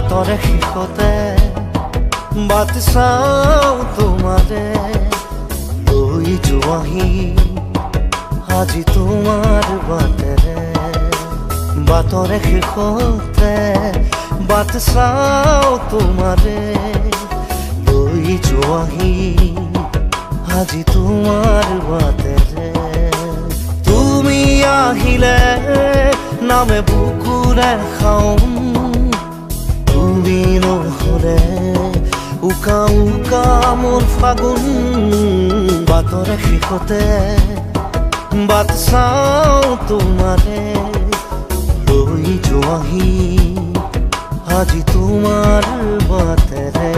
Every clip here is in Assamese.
বাটৰে শেষতে বাট চাওঁ তোমাৰে লৈ যোৱাহি আজি তোমাৰ বাটেৰে বাটৰে শেষতে বাট চাওঁ তোমাৰে লৈ যোৱাহি আজি তোমাৰ বাটেৰে তুমি আহিলে নামে বুকুৰে খাওঁ তুমি নহ'লে উকা উকা মোৰ ফাগুন বাটৰে শেষতে বাট চাওঁ তোমাৰে লৈ যোৱাহি আজি তোমাৰ বাটেৰে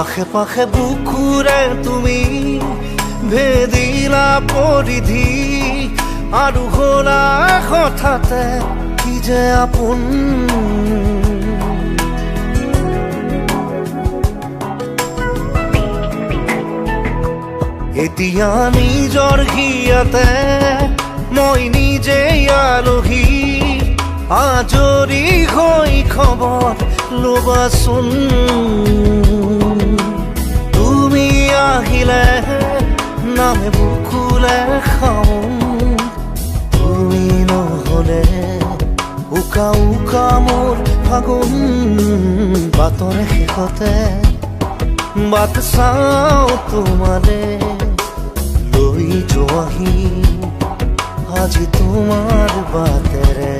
আশে পাশে বুকুৰে তুমি ভেদিলা পৰিধি আৰু হ'লা হঠাতে কি যে আপোন এতিয়া নিজৰ হিয়াতে মই নিজে আলহী আজৰি হৈ খবৰ ল'বাচোন তুমি আহিলে নামে বুকুলে খাওঁ তুমি নহ'লে উকা উকা মোৰ ফাগুন বাটৰে শেষতে বাট চাওঁ তোমাৰে লৈ যোৱাহি আজি তোমাৰ বাটেৰে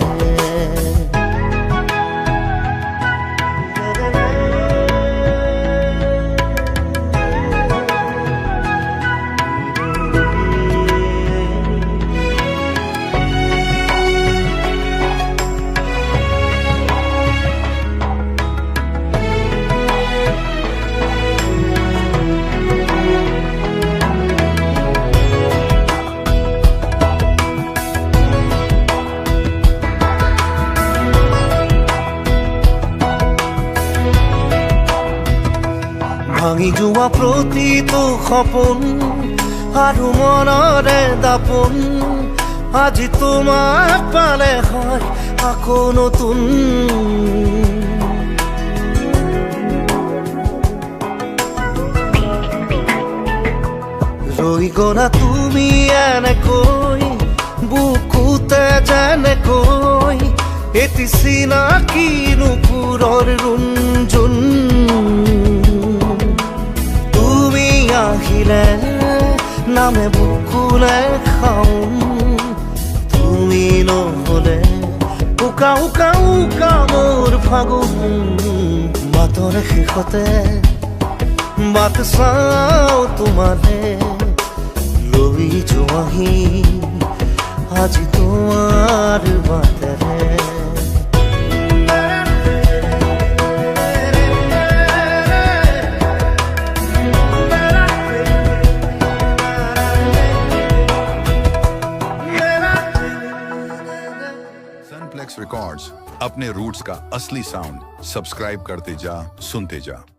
ভাঙি যোৱা প্ৰতিটো সপোন আৰু মনৰে দাপোন আজি তোমাক পালে হয় আকৌ নতুন ৰৈ গ'লা তুমি এনেকৈ বুকুতে যেনেকৈ এটি চিনাকি নুপুৰৰ ৰুণজুন আহিলে নামে বুকুলে খাওঁ তুমি নহ'লে উকা উকা উকা মোৰ ফাগুন বাটৰে শেষতে বাট চাওঁ তোমাৰে লৈ যোৱাহি আজি তোমাৰ বাটেৰে सनप्लेक्स रिकॉर्ड्स अपने रूट्स का असली साउंड सब्सक्राइब करते जा सुनते जा।